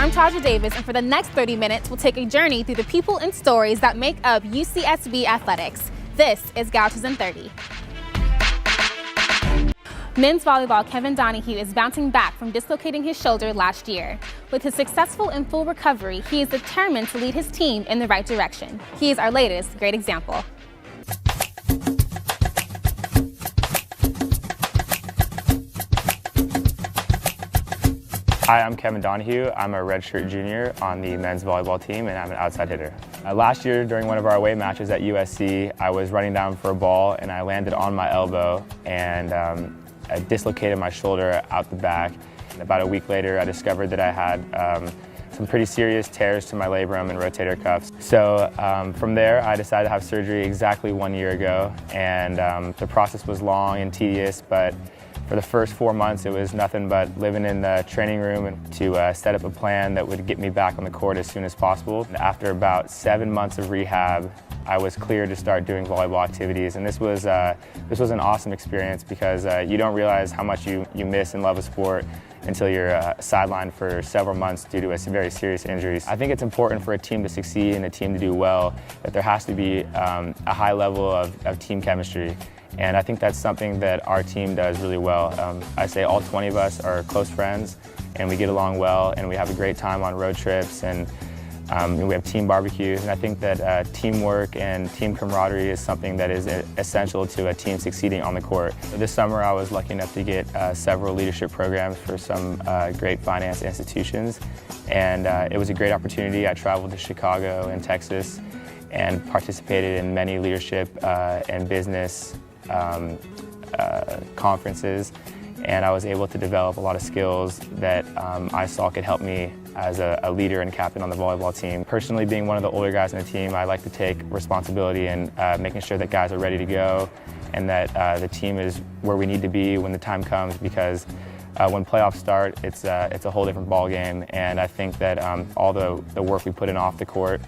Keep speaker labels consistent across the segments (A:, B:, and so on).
A: I'm Taja Davis, and for the next 30 minutes, we'll take a journey through the people and stories that make up UCSB athletics. This is Gauchos in 30. Men's volleyball Kevin Donohue is bouncing back from dislocating his shoulder last year. With his successful and full recovery, he is determined to lead his team in the right direction. He is our latest great example.
B: Hi, I'm Kevin Donohue. I'm a redshirt junior on the men's volleyball team, and I'm an outside hitter. Last year, during one of our away matches at USC, I was running down for a ball, and I landed on my elbow, and I dislocated my shoulder out the back. And about a week later, I discovered that I had some pretty serious tears to my labrum and rotator cuffs. So from there, I decided to have surgery exactly 1 year ago, and the process was long and tedious, but for the first 4 months, it was nothing but living in the training room and to set up a plan that would get me back on the court as soon as possible. And after about 7 months of rehab, I was cleared to start doing volleyball activities. And this was an awesome experience because you don't realize how much you miss and love a sport until you're sidelined for several months due to very serious injuries. I think it's important for a team to succeed and a team to do well that there has to be a high level of team chemistry. And I think that's something that our team does really well. I say all 20 of us are close friends, and we get along well, and we have a great time on road trips, and we have team barbecues. And I think that teamwork and team camaraderie is something that is essential to a team succeeding on the court. This summer, I was lucky enough to get several leadership programs for some great finance institutions, and it was a great opportunity. I traveled to Chicago and Texas and participated in many leadership and business conferences, and I was able to develop a lot of skills that I saw could help me as a leader and captain on the volleyball team. Personally, being one of the older guys on the team, I like to take responsibility in making sure that guys are ready to go and that the team is where we need to be when the time comes, because when playoffs start, it's a whole different ball game, and I think that all the work we put in off the court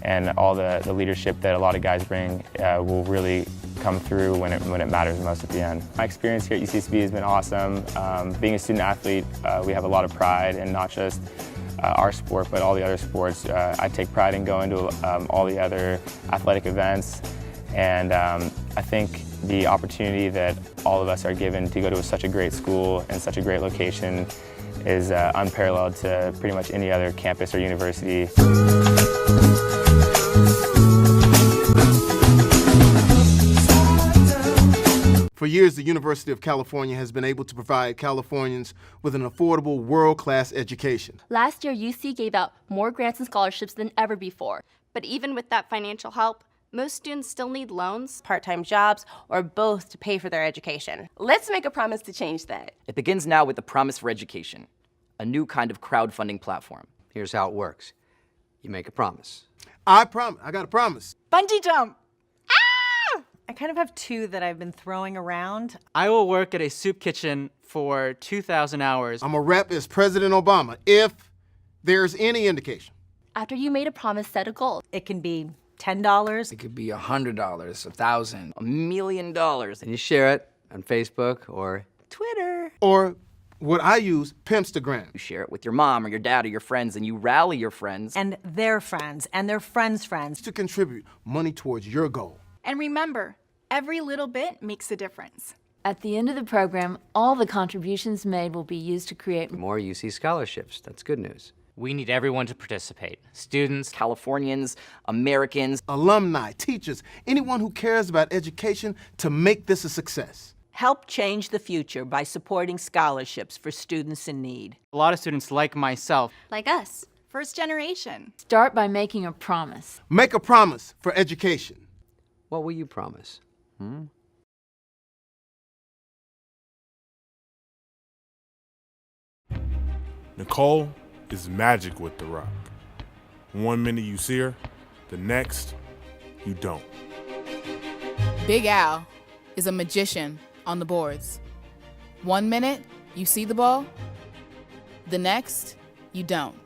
B: and all the leadership that a lot of guys bring will really come through when it matters most at the end. My experience here at UCSB has been awesome. Being a student athlete, we have a lot of pride in not just our sport, but all the other sports. I take pride in going to all the other athletic events, and I think the opportunity that all of us are given to go to such a great school and such a great location is unparalleled to pretty much any other campus or university.
C: For years, the University of California has been able to provide Californians with an affordable, world-class education.
D: Last year, UC gave out more grants and scholarships than ever before.
E: But even with that financial help, most students still need loans,
F: part-time jobs, or both to pay for their education. Let's make a promise to change that.
G: It begins now with the Promise for Education, a new kind of crowdfunding platform.
H: Here's how it works. You make a promise.
C: I promise. I got a promise.
I: Bungee jump. I kind of have two that I've been throwing around.
J: I will work at a soup kitchen for 2,000 hours.
C: I'm a rep as President Obama, if there's any indication.
D: After you made a promise, set a goal.
I: It can be $10.
H: It could be $100, $1,000,
G: $1 million.
H: and you share it on Facebook or
I: Twitter.
C: Or what I use, Pimpstagram.
G: You share it with your mom or your dad or your friends, and you rally your friends.
I: And their friends, and their friends' friends.
C: To contribute money towards your goal.
E: And remember, every little bit makes a difference.
K: At the end of the program, all the contributions made will be used to create
H: more UC scholarships. That's good news.
J: We need everyone to participate. Students,
G: Californians, Americans,
C: alumni, teachers, anyone who cares about education to make this a success.
L: Help change the future by supporting scholarships for students in need.
J: a lot of students like myself.
E: Like us, first generation.
K: Start by making a promise.
C: Make a promise for education.
H: What will you promise?
M: Nicole is magic with the rock. 1 minute you see her, the next, you don't.
N: Big Al is a magician on the boards. 1 minute, you see the ball. The next, you don't.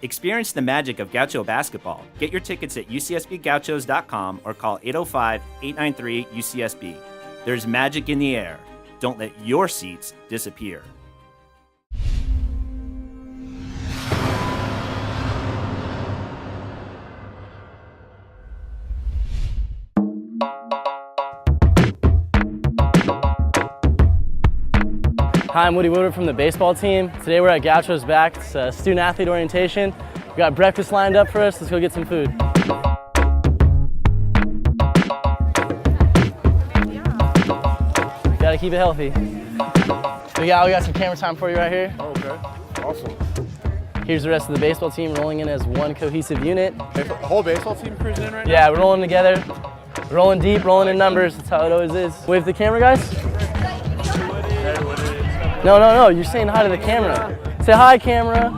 O: Experience the magic of Gaucho basketball. Get your tickets at ucsbgauchos.com or call 805-893-UCSB. There's magic in the air. Don't let your seats disappear.
P: Hi, I'm Woodward from the baseball team. Today we're at Gauchos back. It's student athlete orientation. We got breakfast lined up for us. Let's go get some food. Gotta keep it healthy. We got some camera time for you right here.
M: Oh, okay, awesome.
P: Here's the rest of the baseball team rolling in as one cohesive unit.
M: The whole baseball team cruising in right now?
P: Yeah, we're rolling together. Rolling deep, rolling in numbers. That's how it always is. Wave to the camera, guys. No, you're saying hi to the camera. Say hi, camera.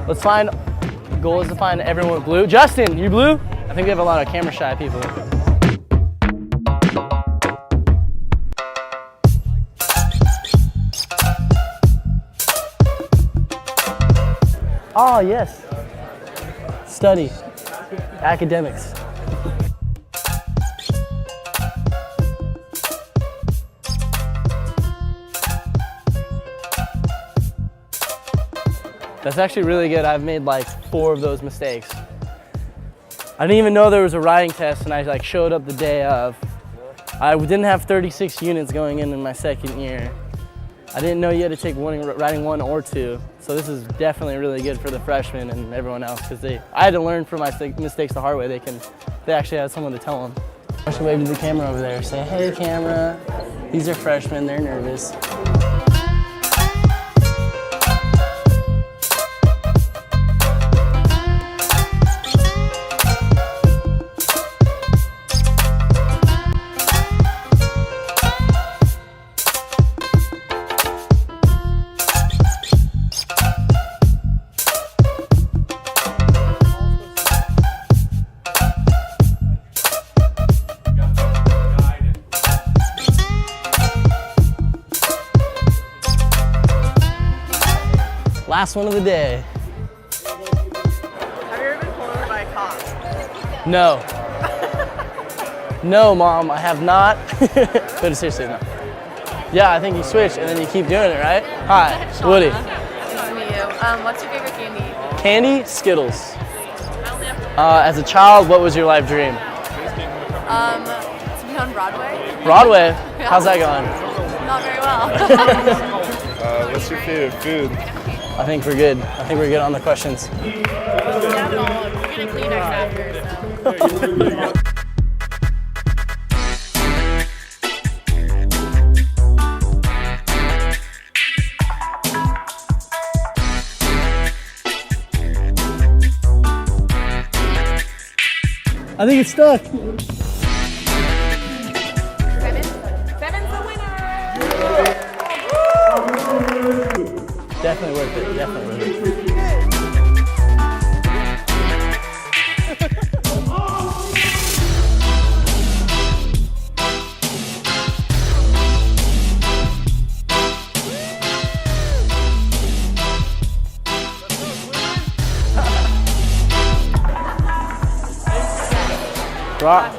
P: Let's find, the goal is to find everyone with blue. Justin, you blue? I think we have a lot of camera shy people. Oh, yes. Study. Academics. That's actually really good. I've made like 4 of those mistakes. I didn't even know there was a writing test, and I like showed up the day of. I didn't have 36 units going in my second year. I didn't know you had to take writing 1 or 2. So this is definitely really good for the freshmen and everyone else, because I had to learn from my mistakes the hard way. They actually had someone to tell them. I should wave to the camera over there. Say, hey camera. These are freshmen, they're nervous. Last one of the day.
I: Have you ever been pulled over by a cop?
P: No. No, Mom, I have not. But seriously, no. Yeah, I think you switch and then you keep doing it, right? Hi, Woody.
I: Nice to meet you. What's your favorite candy?
P: Candy? Skittles. As a child, what was your life dream?
I: To be on Broadway.
P: Broadway? How's that going?
I: Not very well.
M: What's your favorite food?
P: I think we're good. I think we're good on the questions.
I: We're gonna clean our after, so.
P: I think it's stuck.
I: Seven's the winner!
P: Definitely worth it. Definitely worth it. Rock.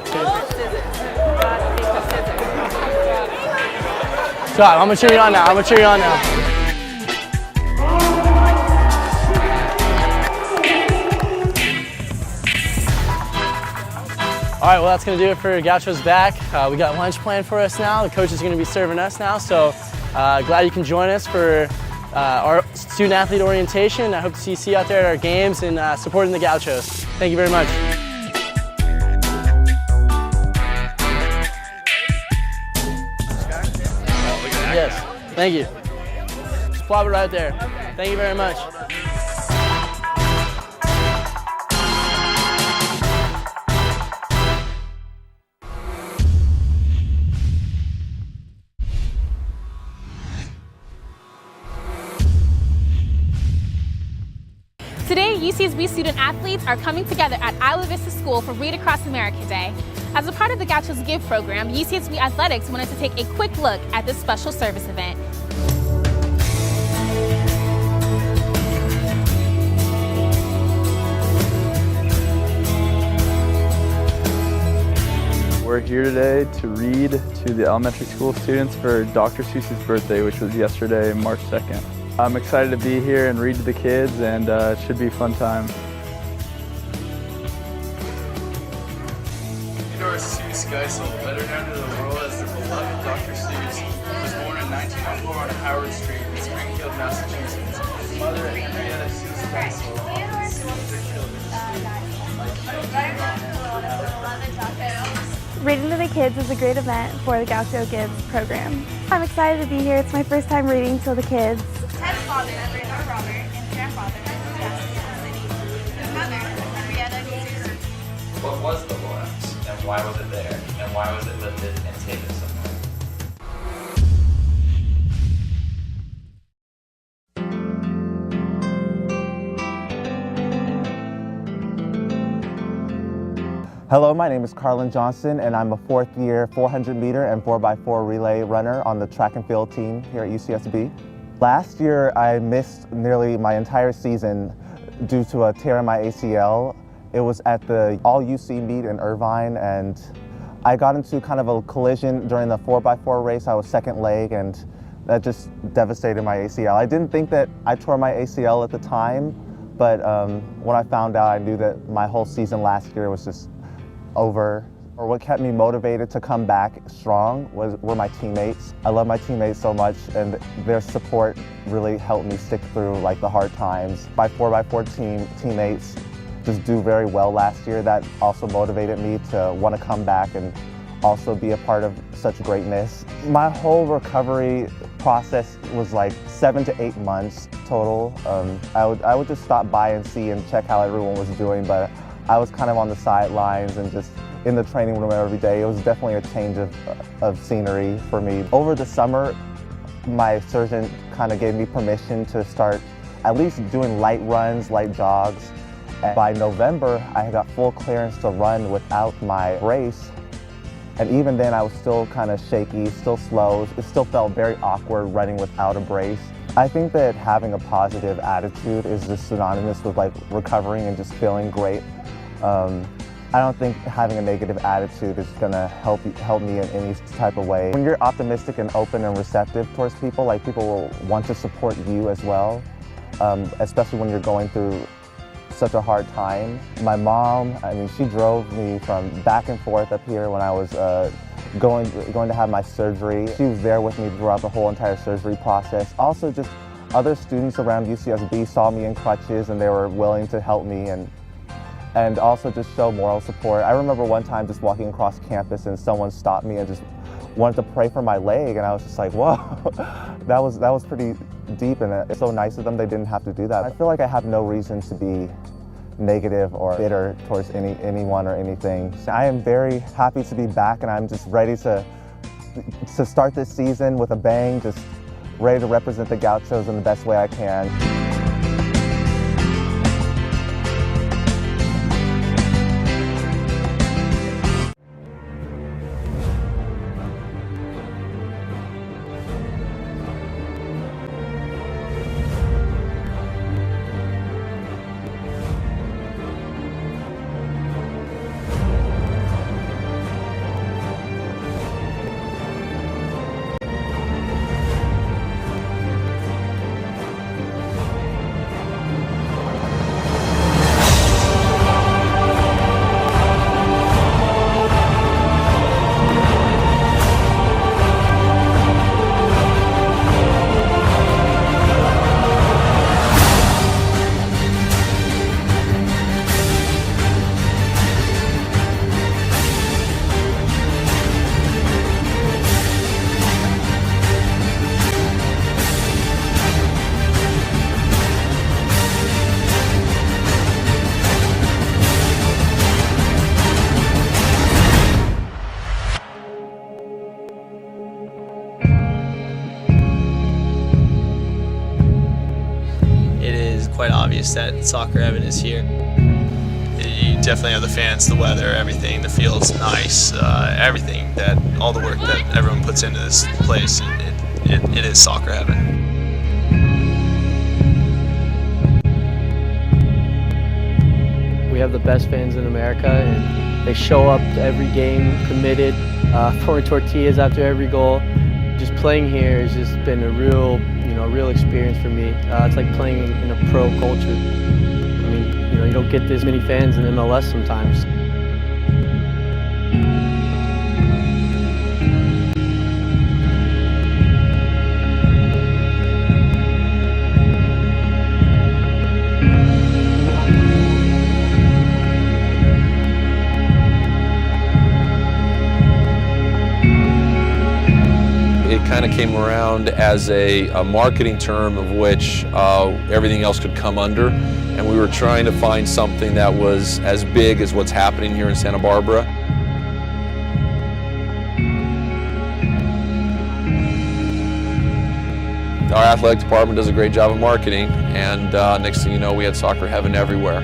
P: Scott, I'm gonna cheer you on now. I'm gonna cheer you on now. All right, well, that's gonna do it for Gauchos Back. We got lunch planned for us now. The coach is gonna be serving us now, so glad you can join us for our student athlete orientation. I hope to see you out there at our games and supporting the Gauchos. Thank you very much. Yes, thank you. Just plop it right there. Thank you very much.
A: Today, UCSB student athletes are coming together at Isla Vista School for Read Across America Day. As a part of the Gauchos Give program, UCSB Athletics wanted to take a quick look at this special service event.
Q: We're here today to read to the elementary school students for Dr. Seuss's birthday, which was yesterday, March 2nd. I'm excited to be here and read to the kids, and it should be a fun time.
H: Seuss guy so better down to the world as the
P: beloved Dr. Seuss was born in 1904 on Howard Street in Springfield, Massachusetts. His mother, Henrietta Seuss Bessel, raised their children.
R: Reading to the Kids is a great event for the Gaucho Gives program. I'm excited to be here. It's my first time reading to the kids.
S: Ted's father, Robert, and grandfather, his mother, Henrietta Seuss.
T: What was the Lorax, and why was it there, and why was it lifted and taken somewhere?
U: Hello, my name is Karlon Johnson, and I'm a fourth-year 400-meter and 4x4 relay runner on the track and field team here at UCSB. Last year, I missed nearly my entire season due to a tear in my ACL. It was at the All-UC meet in Irvine, and I got into kind of a collision during the 4x4 race. I was second leg, and that just devastated my ACL. I didn't think that I tore my ACL at the time, but when I found out, I knew that my whole season last year was just over. Or what kept me motivated to come back strong were my teammates. I love my teammates so much, and their support really helped me stick through like the hard times. My 4x4 teammates just do very well last year. That also motivated me to want to come back and also be a part of such greatness. My whole recovery process was like 7 to 8 months total. I would just stop by and see and check how everyone was doing, but I was kind of on the sidelines and just in the training room every day. It was definitely a change of scenery for me. Over the summer, my surgeon kind of gave me permission to start at least doing light runs, light jogs. And by November, I got full clearance to run without my brace. And even then, I was still kind of shaky, still slow. It still felt very awkward running without a brace. I think that having a positive attitude is just synonymous with like recovering and just feeling great. I don't think having a negative attitude is gonna help me in any type of way. When you're optimistic and open and receptive towards people, like people will want to support you as well, especially when you're going through such a hard time. My mom, I mean, she drove me from back and forth up here when I was going to have my surgery. She was there with me throughout the whole entire surgery process. Also, just other students around UCSB saw me in crutches and they were willing to help me and also just show moral support. I remember one time just walking across campus and someone stopped me and just wanted to pray for my leg, and I was just like, whoa, that was pretty deep, and it's so nice of them they didn't have to do that. I feel like I have no reason to be negative or bitter towards anyone or anything. I am very happy to be back, and I'm just ready to start this season with a bang, just ready to represent the Gauchos in the best way I can.
V: Quite obvious that soccer heaven is here. You definitely have the fans, the weather, everything, the field's nice, everything, all the work that everyone puts into this place, it is soccer heaven.
P: We have the best fans in America, and they show up to every game committed, throwing tortillas after every goal. Just playing here has just been a real experience for me. It's like playing in a pro culture. I mean, you don't get this many fans in MLS sometimes.
B: kind of came around as a marketing term of which everything else could come under. And we were trying to find something that was as big as what's happening here in Santa Barbara. Our athletic department does a great job of marketing, and next thing you know, we had soccer heaven everywhere.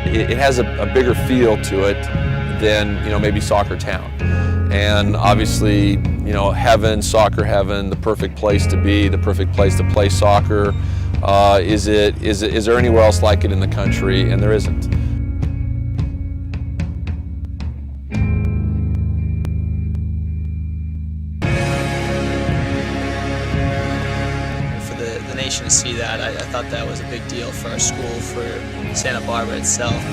B: It has a bigger feel to it than, maybe Soccer Town. And obviously, heaven, soccer heaven, the perfect place to be, the perfect place to play soccer. Is there anywhere else like it in the country? And there isn't.
V: For the nation to see that, I thought that was a big deal for our school, for Santa Barbara itself.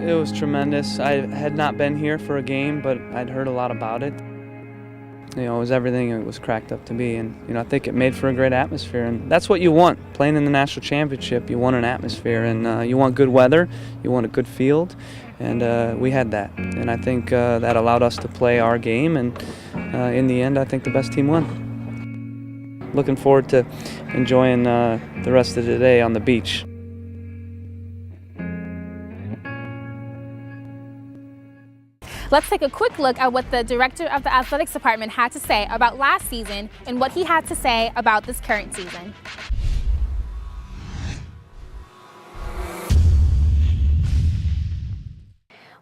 F: It was tremendous. I had not been here for a game, but I'd heard a lot about it. It was everything it was cracked up to be, and I think it made for a great atmosphere, and that's what you want. Playing in the national championship, you want an atmosphere, and you want good weather, you want a good field, and we had that. And I think that allowed us to play our game, and in the end, I think the best team won. Looking forward to enjoying the rest of the day on the beach.
A: Let's take a quick look at what the director of the athletics department had to say about last season and what he had to say about this current season.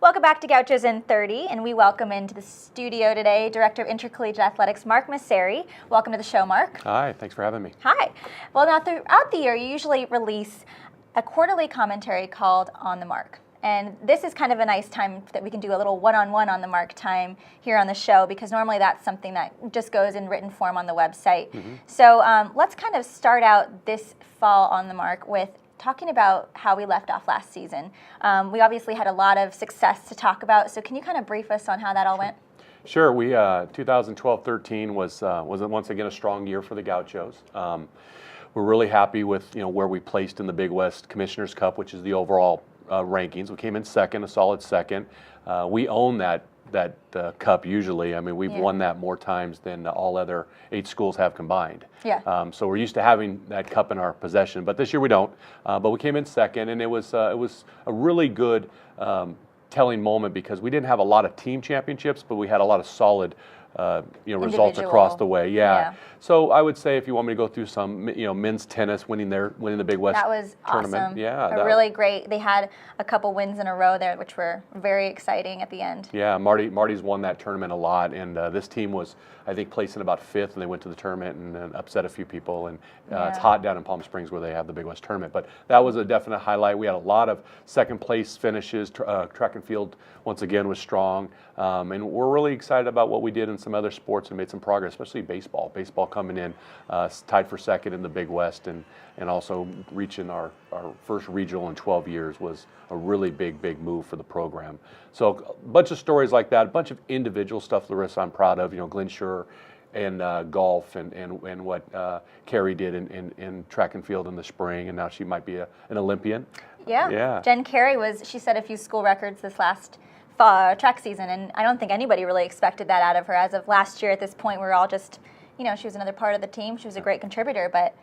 W: Welcome back to Gauchos in 30, and we welcome into the studio today Director of Intercollegiate Athletics, Mark Masseri. Welcome to the show, Mark.
X: Hi, thanks for having me.
W: Hi. Well, now throughout the year, you usually release a quarterly commentary called On the Mark. And this is kind of a nice time that we can do a little one-on-one on the mark time here on the show, because normally that's something that just goes in written form on the website. So let's kind of start out this fall on the mark with talking about how we left off last season. We obviously had a lot of success to talk about, so can you kind of brief us on how that all went?
X: Sure. We 2012-13 was once again a strong year for the Gauchos. We're really happy with where we placed in the Big West Commissioner's Cup, which is the overall rankings. We came in second, a solid second. We own that cup usually. I mean, we've won that more times than all other 8 schools have combined.
W: Yeah.
X: So we're used to having that cup in our possession, but this year we don't. But we came in second, and it was a really good telling moment, because we didn't have a lot of team championships, but we had a lot of solid results across the way. Yeah. So I would say, if you want me to go through some, men's tennis winning the Big West tournament.
W: Awesome.
X: Yeah.
W: Really great. They had a couple wins in a row there, which were very exciting at the end.
X: Yeah, Marty's won that tournament a lot, and this team was, I think, placing about 5th, and they went to the tournament and upset a few people. And it's hot down in Palm Springs where they have the Big West tournament. But that was a definite highlight. We had a lot of second place finishes. Track and field once again was strong, and we're really excited about what we did in some other sports and made some progress, especially baseball. Baseball coming in tied for second in the Big West, and also reaching our first regional in 12 years was a really big move for the program. So a bunch of stories like that, a bunch of individual stuff, Larissa, I'm proud of. Glenn Schur and golf, and what Carrie did in track and field in the spring, and now she might be an Olympian.
W: Yeah. Jen Carey she set a few school records this last track season, and I don't think anybody really expected that out of her. As of last year, at this point, we're all just, she was another part of the team. She was a great contributor, but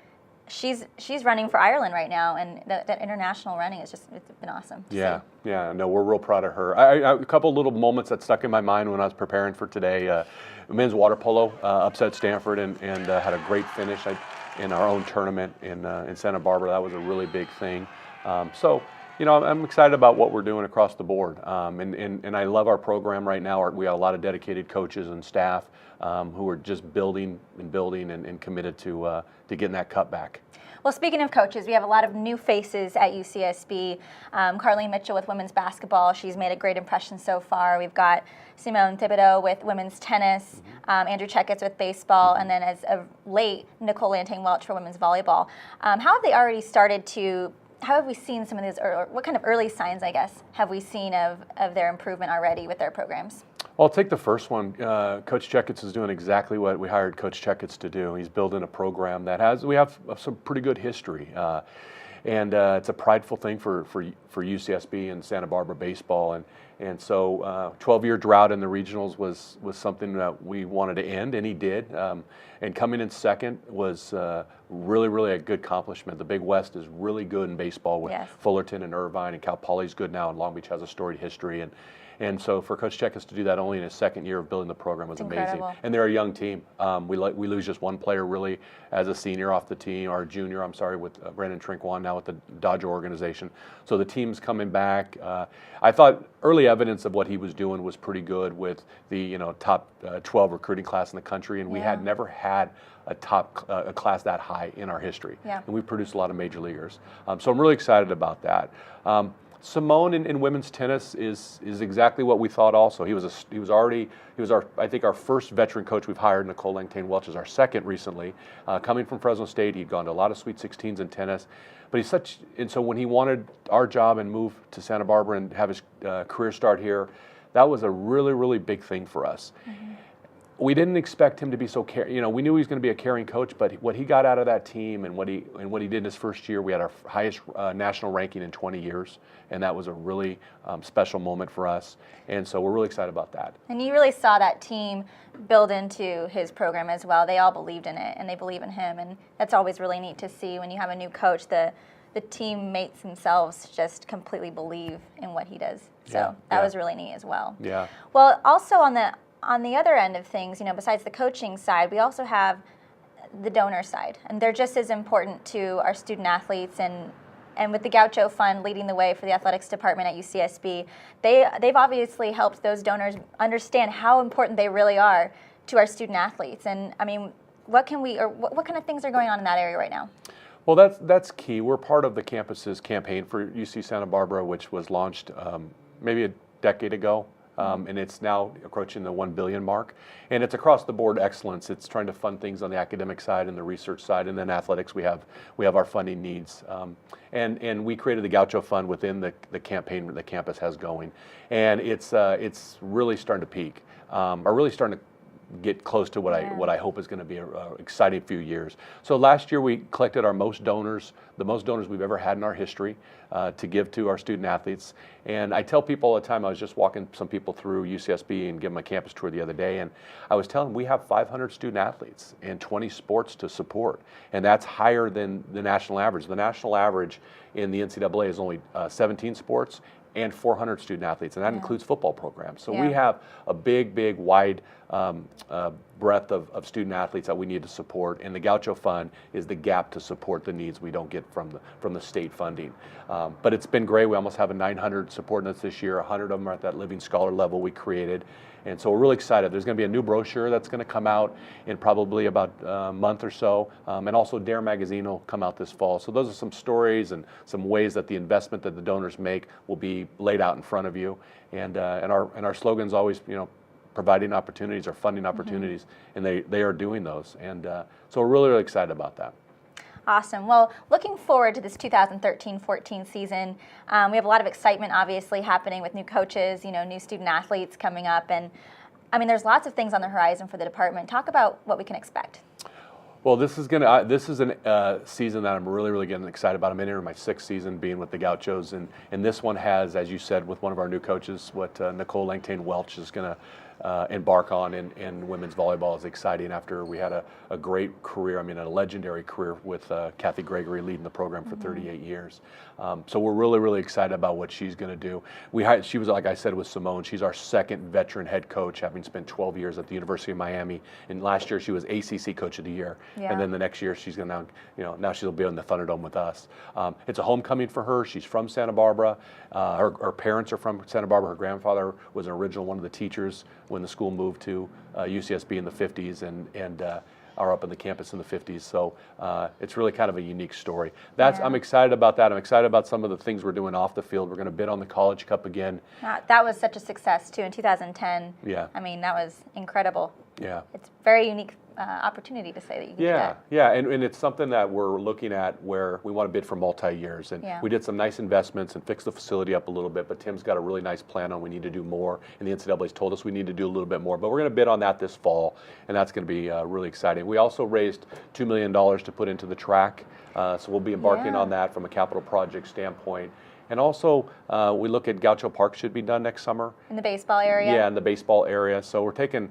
W: she's running for Ireland right now, and that international running it's been awesome.
X: Yeah. No, we're real proud of her. A couple little moments that stuck in my mind when I was preparing for today. Men's water polo upset Stanford and had a great finish in our own tournament in Santa Barbara. That was a really big thing. So I'm excited about what we're doing across the board, and I love our program right now. We have a lot of dedicated coaches and staff who are just building and committed to getting that cup back.
W: Well, speaking of coaches, we have a lot of new faces at UCSB. Karlon Mitchell with women's basketball, she's made a great impression so far. We've got Simone Thibodeau with women's tennis, Andrew Checketts with baseball, and then as of late, Nicole Lanting-Welch for women's volleyball. How have they already started to how have we seen some of these, or what kind of early signs, I guess, have we seen of their improvement already with their programs?
X: I'll take the first one. Coach Checketts is doing exactly what we hired Coach Checketts to do. He's building a program that we have some pretty good history. And it's a prideful thing for UCSB and Santa Barbara baseball. And so 12-year drought in the regionals was something that we wanted to end, and he did. And coming in second was really, really a good accomplishment. The Big West is really good in baseball with Fullerton and Irvine, and Cal Poly's good now, and Long Beach has a storied history. And so for Coach Checketts to do that only in his second year of building the program was amazing.
W: Incredible.
X: And they're a young team. We lose just one player really as a senior off the team, or junior, I'm sorry, with Brandon Trinquan now with the Dodger organization. So the team's coming back. I thought early evidence of what he was doing was pretty good with the top 12 recruiting class in the country, and we had never had a class that high in our history.
W: Yeah.
X: And we produced a lot of major leaguers. So I'm really excited about that. Simone in women's tennis is exactly what we thought. Also, he was our first veteran coach we've hired. Nicole Langtain Welch is our second recently, coming from Fresno State. He'd gone to a lot of Sweet 16s in tennis, but so when he wanted our job and move to Santa Barbara and have his career start here, that was a really, really big thing for us. Mm-hmm. We didn't expect him to be so we knew he was going to be a caring coach, but what he got out of that team and what he did in his first year, we had our highest national ranking in 20 years, and that was a really special moment for us. And so we're really excited about that.
W: And you really saw that team build into his program as well. They all believed in it, and they believe in him, and that's always really neat to see when you have a new coach. The teammates themselves just completely believe in what he does. So that was really neat as well.
X: Yeah.
W: Well, also on the other end of things, besides the coaching side, we also have the donor side, and they're just as important to our student athletes. And with the Gaucho Fund leading the way for the athletics department at UCSB, they've obviously helped those donors understand how important they really are to our student athletes. And I mean, what kind of things are going on in that area right now?
X: Well, that's key. We're part of the campus's campaign for UC Santa Barbara, which was launched maybe a decade ago. And it's now approaching the 1 billion mark. And it's across the board excellence. It's trying to fund things on the academic side and the research side, and then athletics we have our funding needs. And we created the Gaucho Fund within the campaign the campus has going. And it's really starting to peak, or really starting to get close to what I hope is going to be an exciting few years. So last year we collected our most donors, the most donors we've ever had in our history, to give to our student athletes. And I tell people all the time, I was just walking some people through UCSB and giving them a campus tour the other day, and I was telling them we have 500 student athletes and 20 sports to support, and that's higher than the national average. The national average in the NCAA is only 17 sports and 400 student athletes, and that includes football programs. So we have a big, wide breadth of student athletes that we need to support, and the Gaucho Fund is the gap to support the needs we don't get from the state funding. But it's been great. We almost have 900 supporting us this year. 100 of them are at that Living Scholar level we created. And so we're really excited. There's going to be a new brochure that's going to come out in probably about a month or so. And also Dare Magazine will come out this fall. So those are some stories and some ways that the investment that the donors make will be laid out in front of you. And our slogan's always, providing opportunities or funding opportunities, and they are doing those. And so we're really, really excited about that.
W: Awesome. Well, looking forward to this 2013-14 season. We have a lot of excitement, obviously, happening with new coaches, new student athletes coming up. And, I mean, there's lots of things on the horizon for the department. Talk about what we can expect.
X: Well, this is a season that I'm really, really getting excited about. I'm in my 6th season being with the Gauchos, and this one has, as you said, with one of our new coaches, what Nicole Langtain Welch is going to embark on in women's volleyball is exciting after we had a great career, a legendary career with Kathy Gregory leading the program for 38 years. So we're really, really excited about what she's going to do. She was, like I said, with Simone, she's our second veteran head coach, having spent 12 years at the University of Miami. And last year she was ACC Coach of the Year. Yeah. And then the next year she's going to now she'll be in the Thunderdome with us. It's a homecoming for her. She's from Santa Barbara. Her parents are from Santa Barbara. Her grandfather was an original one of the teachers when the school moved to UCSB in the 50s and are up in the campus in the 50s. So it's really kind of a unique story. I'm excited about that. I'm excited about some of the things we're doing off the field. We're going to bid on the College Cup again.
W: That was such a success, too, in 2010.
X: Yeah.
W: I mean, that was incredible.
X: Yeah.
W: It's very unique opportunity to say that you can do
X: Yeah,
W: that.
X: yeah, and it's something that we're looking at where we want to bid for multi-years. And
W: Yeah.
X: we did some nice investments and fixed the facility up a little bit, but Tim's got a really nice plan on we need to do more, and the NCAA's told us we need to do a little bit more. But we're going to bid on that this fall, and that's going to be really exciting. We also raised $2 million to put into the track, so we'll be embarking on that from a capital project standpoint. And also, we look at Gaucho Park should be done next summer.
W: In the baseball area?
X: Yeah, in the baseball area. So we're taking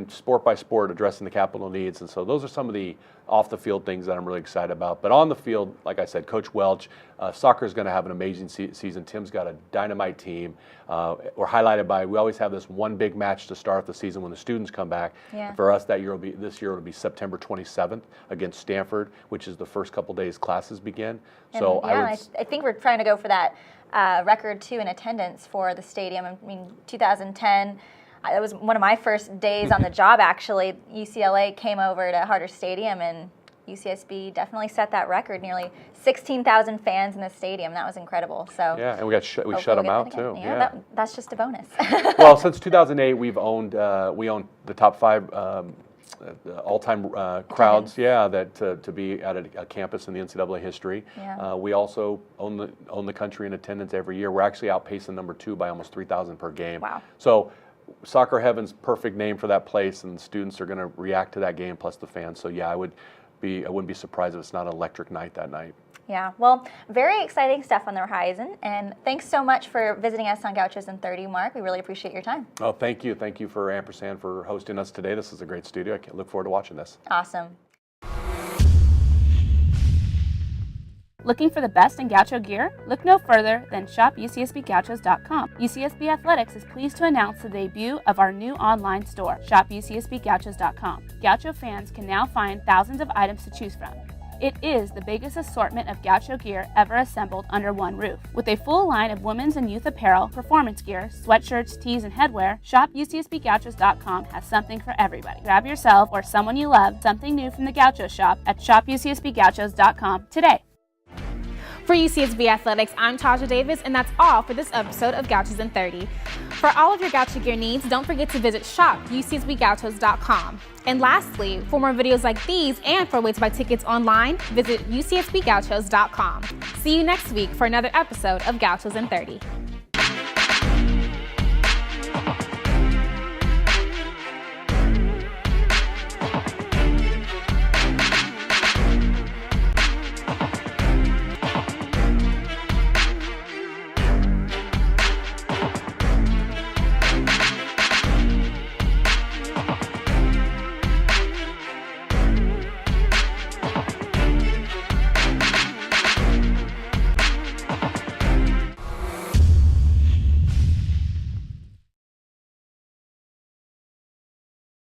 X: sport by sport, addressing the capital needs. And so those are some of the off-the-field things that I'm really excited about. But on the field, like I said, Coach Welch, soccer is going to have an amazing season. Tim's got a dynamite team. We're highlighted by, we always have this one big match to start the season when the students come back.
W: Yeah.
X: For us, this year it'll be September 27th against Stanford, which is the first couple days classes begin.
W: And
X: So
W: I think we're trying to go for that record too in attendance for the stadium. I mean, 2010. It was one of my first days on the job, actually. UCLA came over to Harder Stadium, and UCSB definitely set that record. Nearly 16,000 fans in the stadium. That was incredible. So
X: yeah, and we shut them out too.
W: Yeah, that's just a bonus.
X: Well, since 2008, we own the top 5 all-time crowds. Yeah, that to be at a campus in the NCAA history.
W: Yeah.
X: We also own the country in attendance every year. We're actually outpacing number 2 by almost 3,000 per game.
W: Wow.
X: So Soccer Heaven's perfect name for that place, and students are going to react to that game, plus the fans. So yeah, I wouldn't be surprised if it's not an electric night that night.
W: Yeah, well, very exciting stuff on the horizon, and thanks so much for visiting us on Gauchos in 30, Mark. We really appreciate your time.
X: Oh, thank you for Ampersand for hosting us today. This is a great studio. I look forward to watching this.
W: Awesome.
D: Looking for the best in Gaucho gear? Look no further than ShopUCSBGauchos.com. UCSB Athletics is pleased to announce the debut of our new online store, ShopUCSBGauchos.com. Gaucho fans can now find thousands of items to choose from. It is the biggest assortment of Gaucho gear ever assembled under one roof. With a full line of women's and youth apparel, performance gear, sweatshirts, tees, and headwear, ShopUCSBGauchos.com has something for everybody. Grab yourself or someone you love something new from the Gaucho shop at ShopUCSBGauchos.com today.
A: For UCSB Athletics, I'm Taja Davis, and that's all for this episode of Gauchos in 30. For all of your Gaucho gear needs, don't forget to visit shopucsbgauchos.com. And lastly, for more videos like these and for ways to buy tickets online, visit ucsbgauchos.com. See you next week for another episode of Gauchos in 30.